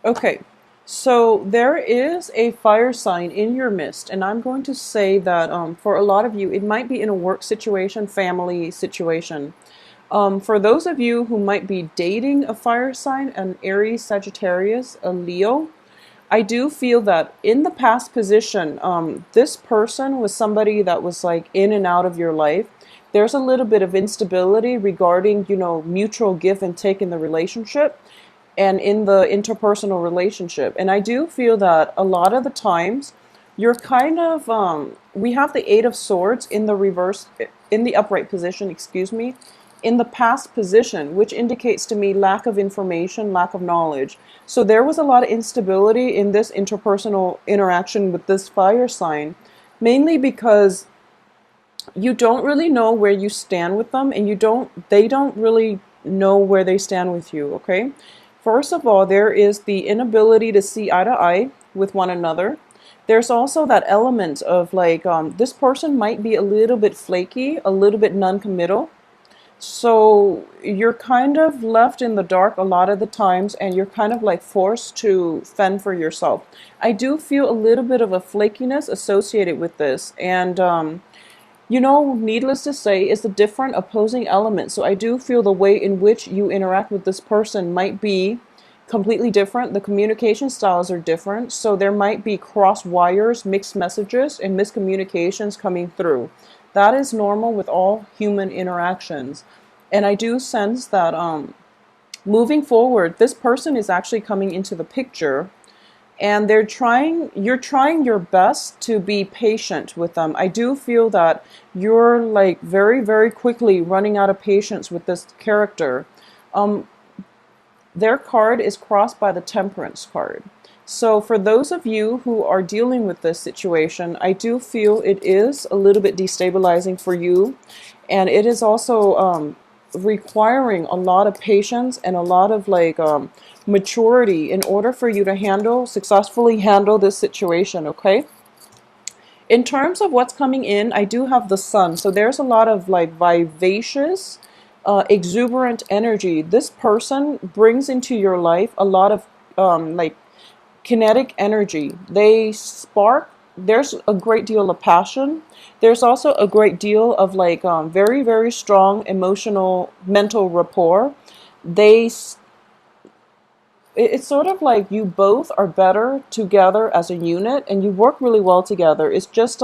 Okay, so there is a fire sign in your midst, and I'm going to say that for a lot of you, it might be in a work situation, family situation. For those of you who might be dating a fire sign, an Aries, Sagittarius, a Leo, I do feel that in the past position, this person was somebody that was like in and out of your life. There's a little bit of instability regarding, mutual give and take in the relationship and in the interpersonal relationship. And I do feel that a lot of the times you're kind of, we have the Eight of Swords in the reverse, in the upright position, excuse me, in the past position, which indicates to me lack of information, lack of knowledge. So there was a lot of instability in this interpersonal interaction with this fire sign, mainly because you don't really know where you stand with them, and they don't really know where they stand with you, okay? First of all, there is the inability to see eye to eye with one another. There's also that element of like, this person might be a little bit flaky, a little bit non-committal. So you're kind of left in the dark a lot of the times, and you're kind of like forced to fend for yourself. I do feel a little bit of a flakiness associated with this. And needless to say, it's a different opposing element. So I do feel the way in which you interact with this person might be completely different. The communication styles are different. So there might be cross wires, mixed messages, and miscommunications coming through. That is normal with all human interactions. And I do sense that moving forward, this person is actually coming into the picture, and you're trying your best to be patient with them. I do feel that you're like very, very quickly running out of patience with this character. Um, their card is crossed by the Temperance card. So for those of you who are dealing with this situation, I do feel it is a little bit destabilizing for you. And it is also requiring a lot of patience and a lot of like maturity in order for you to successfully handle this situation, okay? In terms of what's coming in, I do have the Sun. So there's a lot of like vivacious, exuberant energy. This person brings into your life a lot of like kinetic energy. They spark. There's a great deal of passion. There's also a great deal of like very, very strong emotional, mental rapport. They it's sort of like you both are better together as a unit, and you work really well together. It's just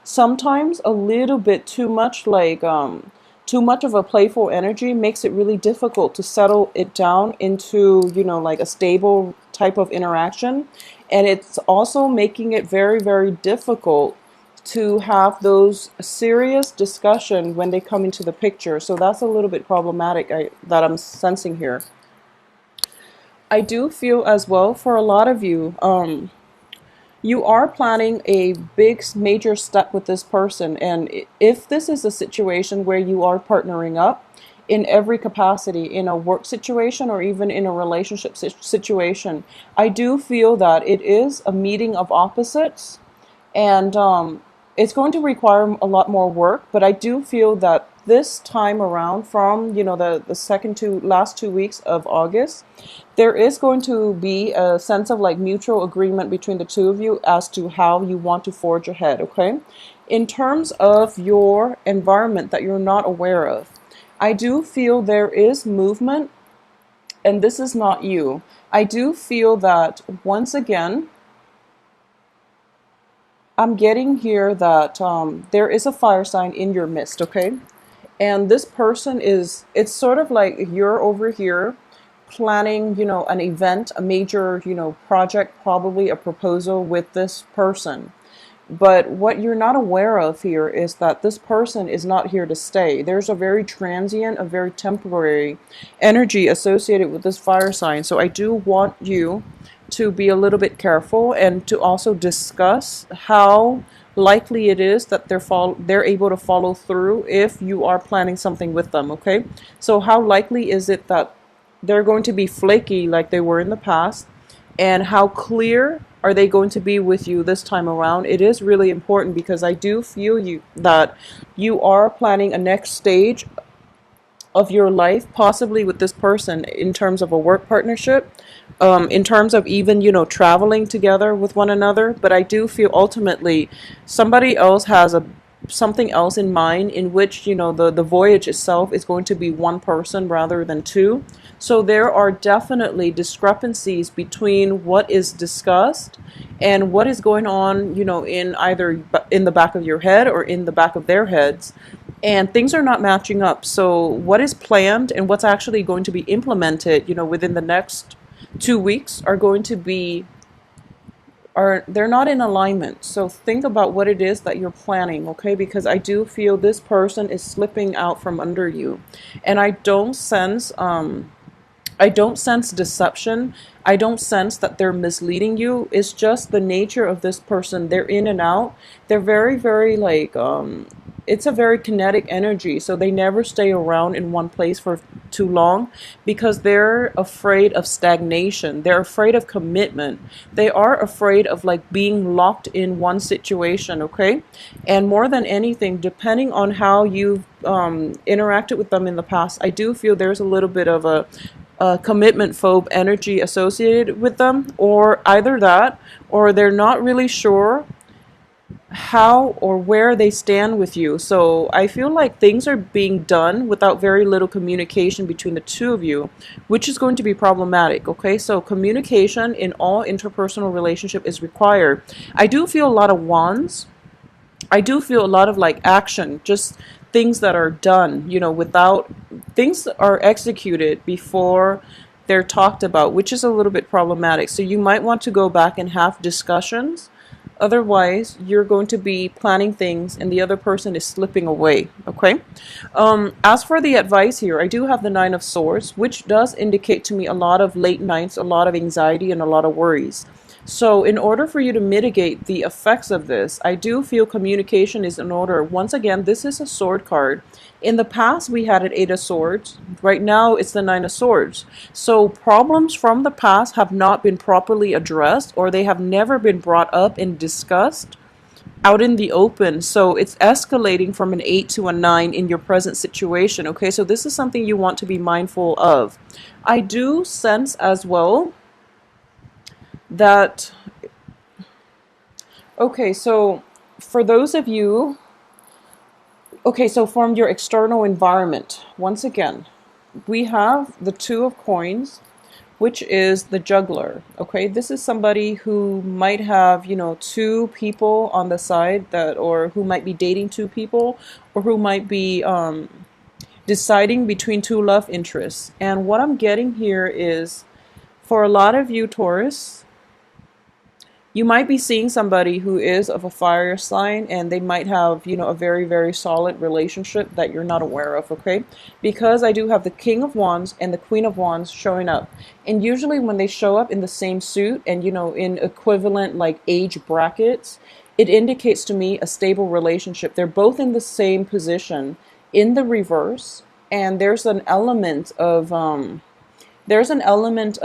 sometimes a little bit too much, like too much of a playful energy makes it really difficult to settle it down into, like a stable type of interaction. And it's also making it very, very difficult to have those serious discussion when they come into the picture. So that's a little bit problematic, that I'm sensing here. I do feel as well for a lot of you, you are planning a big major step with this person. And if this is a situation where you are partnering up in every capacity, in a work situation or even in a relationship situation, I do feel that it is a meeting of opposites. And it's going to require a lot more work, but I do feel that this time around, from the second to last 2 weeks of August, there is going to be a sense of like mutual agreement between the two of you as to how you want to forge ahead, okay? In terms of your environment that you're not aware of, I do feel there is movement, and this is not you. I do feel that once again, I'm getting here that there is a fire sign in your midst, okay? And this person it's sort of like you're over here planning, an event, a major, project, probably a proposal with this person. But what you're not aware of here is that this person is not here to stay. There's a very transient, a very temporary energy associated with this fire sign. So I do want you to be a little bit careful, and to also discuss how likely it is that they're able to follow through if you are planning something with them, okay? So how likely is it that they're going to be flaky like they were in the past, and how clear are they going to be with you this time around? It is really important, because I do feel that you are planning a next stage of your life, possibly with this person, in terms of a work partnership, in terms of even, traveling together with one another. But I do feel ultimately somebody else has a something else in mind, in which, the voyage itself is going to be one person rather than two. So there are definitely discrepancies between what is discussed and what is going on, in either in the back of your head or in the back of their heads, and things are not matching up. So what is planned and what's actually going to be implemented, within the next 2 weeks, are going to be are they're not in alignment. So think about what it is that you're planning, okay? Because I do feel this person is slipping out from under you, and I don't sense deception. I don't sense that they're misleading you. It's just the nature of this person. They're in and out. They're very, very like, it's a very kinetic energy. So they never stay around in one place for too long because they're afraid of stagnation. They're afraid of commitment. They are afraid of like being locked in one situation, okay? And more than anything, depending on how you've interacted with them in the past, I do feel there's a little bit of a commitment phobe energy associated with them, or either that, or they're not really sure how or where they stand with you. So I feel like things are being done without very little communication between the two of you, which is going to be problematic. Okay, so communication in all interpersonal relationship is required. I do feel a lot of wands. I do feel a lot of like action, just things that are done, without things that are executed before they're talked about, which is a little bit problematic. So you might want to go back and have discussions. Otherwise, you're going to be planning things and the other person is slipping away, okay? As for the advice here, I do have the Nine of Swords, which does indicate to me a lot of late nights, a lot of anxiety, and a lot of worries. So in order for you to mitigate the effects of this, I do feel communication is in order. Once again, this is a sword card. In the past, we had an Eight of Swords. Right now, it's the Nine of Swords. So problems from the past have not been properly addressed, or they have never been brought up and discussed out in the open. So it's escalating from an 8 to a 9 in your present situation. Okay, so this is something you want to be mindful of. I do sense as well that, okay, so for those of you, okay, so from your external environment, once again, we have the Two of Coins, which is the juggler. Okay, this is somebody who might have, two people on the side, that, or who might be dating two people, or who might be deciding between two love interests. And what I'm getting here is, for a lot of you, Taurus, you might be seeing somebody who is of a fire sign, and they might have, a very, very solid relationship that you're not aware of, okay? Because I do have the King of Wands and the Queen of Wands showing up. And usually when they show up in the same suit and, in equivalent like age brackets, it indicates to me a stable relationship. They're both in the same position in the reverse, and there's an element of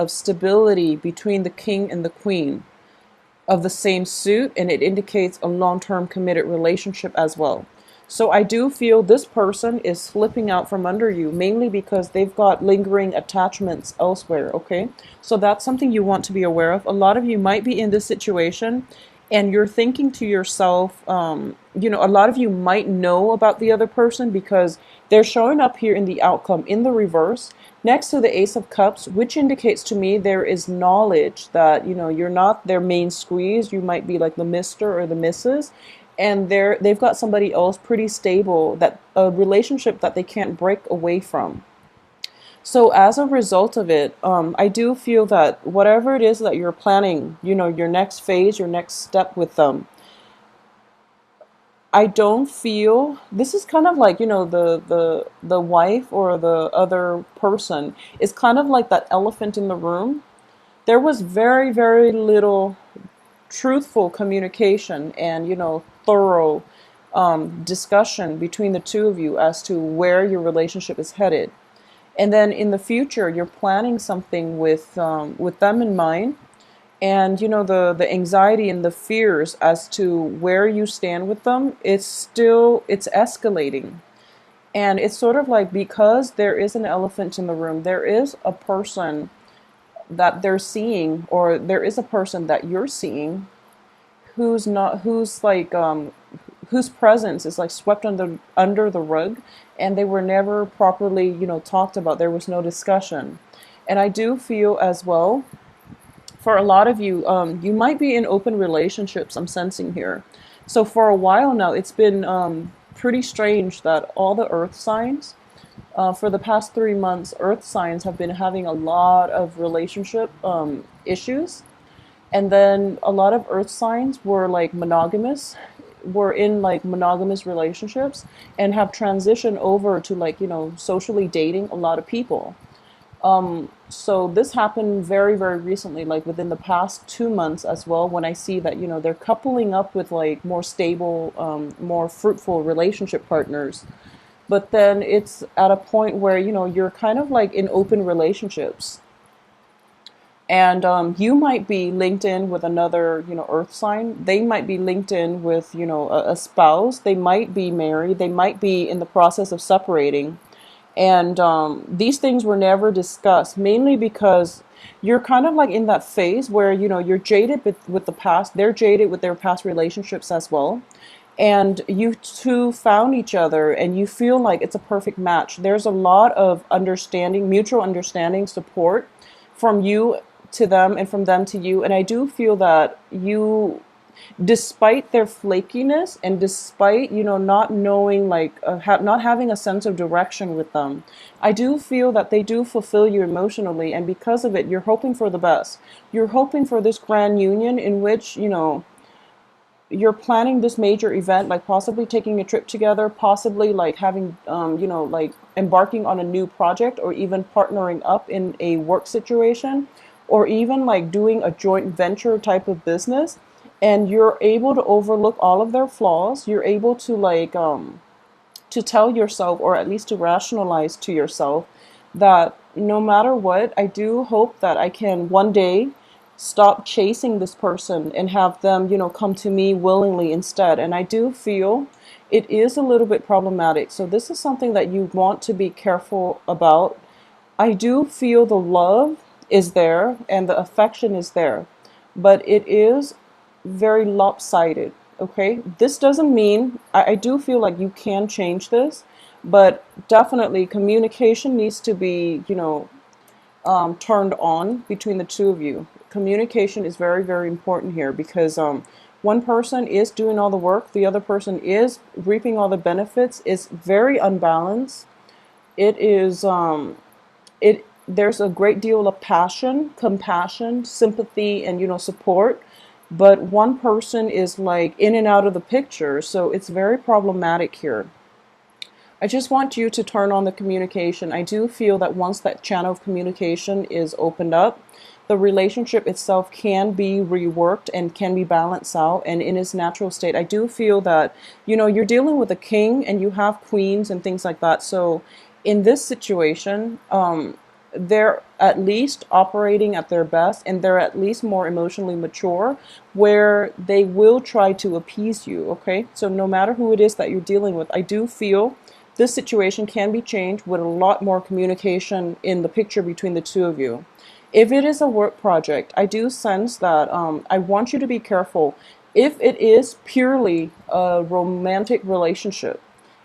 stability between the King and the Queen of the same suit, and it indicates a long-term committed relationship as well. So I do feel this person is slipping out from under you, mainly because they've got lingering attachments elsewhere, okay? So that's something you want to be aware of. A lot of you might be in this situation and you're thinking to yourself, a lot of you might know about the other person because they're showing up here in the outcome in the reverse next to the Ace of Cups, which indicates to me there is knowledge that, you're not their main squeeze. You might be like the Mr. or the Mrs. And they've got somebody else pretty stable, that a relationship that they can't break away from. So as a result of it, I do feel that whatever it is that you're planning, your next phase, your next step with them, I don't feel this is kind of like, the wife or the other person is kind of like that elephant in the room. There was very, very little truthful communication and, thorough discussion between the two of you as to where your relationship is headed. And then in the future, you're planning something with them in mind. And, the anxiety and the fears as to where you stand with them, it's escalating. And it's sort of like, because there is an elephant in the room, there is a person that they're seeing, or there is a person that you're seeing who's not, who's like, whose presence is like swept under the rug, and they were never properly, talked about. There was no discussion. And I do feel as well, for a lot of you, you might be in open relationships, I'm sensing here. So for a while now, it's been pretty strange that all the earth signs, for the past 3 months, earth signs have been having a lot of relationship issues. And then a lot of earth signs were like monogamous, were in like monogamous relationships, and have transitioned over to like, socially dating a lot of people. So this happened very, very recently, like within the past 2 months as well, when I see that, they're coupling up with like more stable, more fruitful relationship partners. But then it's at a point where, you're kind of like in open relationships. And you might be linked in with another, earth sign. They might be linked in with, a spouse. They might be married. They might be in the process of separating. And these things were never discussed, mainly because you're kind of like in that phase where, you're jaded with the past. They're jaded with their past relationships as well. And you two found each other and you feel like it's a perfect match. There's a lot of understanding, mutual understanding, support from you to them and from them to you. And I do feel that you, despite their flakiness and despite, not knowing, like, not having a sense of direction with them, I do feel that they do fulfill you emotionally. And because of it, you're hoping for the best. You're hoping for this grand union in which, you're planning this major event, like possibly taking a trip together, possibly like having, like embarking on a new project, or even partnering up in a work situation, or even like doing a joint venture type of business. And you're able to overlook all of their flaws. You're able to like, to tell yourself, or at least to rationalize to yourself, that no matter what, I do hope that I can one day stop chasing this person and have them, come to me willingly instead. And I do feel it is a little bit problematic. So this is something that you want to be careful about. I do feel the love is there and the affection is there, but it is very lopsided. Okay, this doesn't mean, I do feel like you can change this, but definitely communication needs to be, turned on between the two of you. Communication is very, very important here, because one person is doing all the work, the other person is reaping all the benefits. It's very unbalanced. It is, there's a great deal of passion, compassion, sympathy, and, support. But one person is like in and out of the picture, so it's very problematic here. I just want you to turn on the communication. I do feel that once that channel of communication is opened up, the relationship itself can be reworked and can be balanced out and in its natural state. I do feel that, you're dealing with a king and you have queens and things like that. So in this situation, they're at least operating at their best, and they're at least more emotionally mature, where they will try to appease you. Okay, so no matter who it is that you're dealing with, I do feel this situation can be changed with a lot more communication in the picture between the two of you. If it is a work project, I do sense that I want you to be careful. If it is purely a romantic relationship,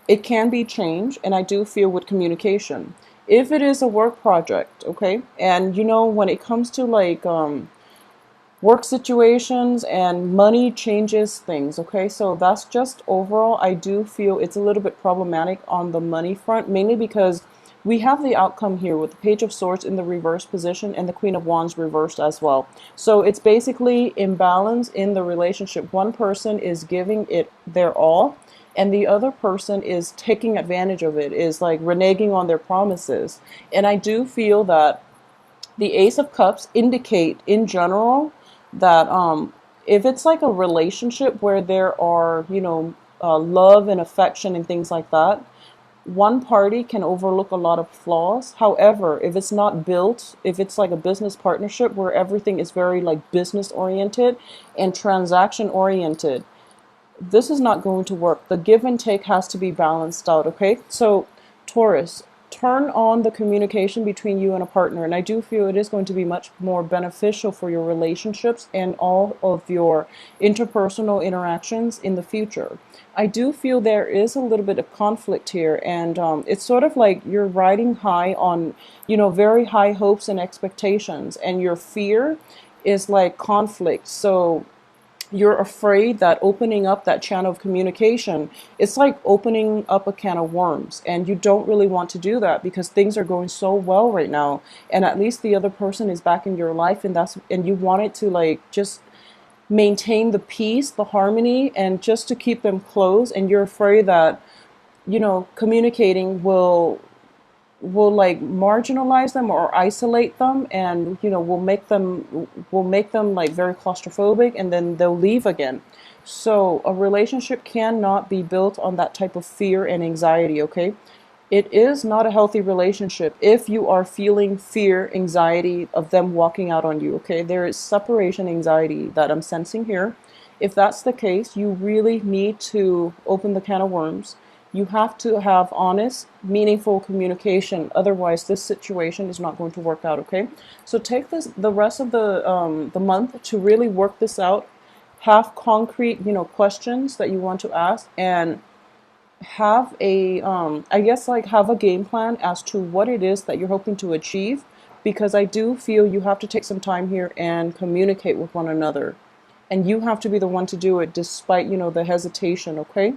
it can be changed, and I do feel with communication. If it is a work project, okay, and when it comes to like work situations, and money changes things, okay, so that's just overall, I do feel it's a little bit problematic on the money front, mainly because we have the outcome here with the Page of Swords in the reverse position and the Queen of Wands reversed as well. So it's basically imbalance in the relationship. One person is giving it their all, and the other person is taking advantage of it, is like reneging on their promises. And I do feel that the Ace of Cups indicate in general that if it's like a relationship where there are, love and affection and things like that, one party can overlook a lot of flaws. However, if it's not built, if it's like a business partnership where everything is very like business oriented and transaction oriented, this is not going to work. The give and take has to be balanced out, okay? So Taurus, turn on the communication between you and a partner, and I do feel it is going to be much more beneficial for your relationships and all of your interpersonal interactions in the future. I do feel there is a little bit of conflict here, and it's sort of like you're riding high on, very high hopes and expectations, and your fear is like conflict. So you're afraid that opening up that channel of communication, it's like opening up a can of worms, and you don't really want to do that because things are going so well right now, and at least the other person is back in your life, and you want it to like just maintain the peace, the harmony, and just to keep them close, and you're afraid that communicating will like marginalize them or isolate them, and will make them like very claustrophobic, and then they'll leave again. So a relationship cannot be built on that type of fear and anxiety, okay? It is not a healthy relationship if you are feeling fear, anxiety of them walking out on you, okay? There is separation anxiety that I'm sensing here. If that's the case, you really need to open the can of worms. You have to have honest, meaningful communication. Otherwise, this situation is not going to work out, okay? So take the rest of the month to really work this out. Have concrete, questions that you want to ask, and have a I guess like have a game plan as to what it is that you're hoping to achieve, because I do feel you have to take some time here and communicate with one another, and you have to be the one to do it despite the hesitation, okay?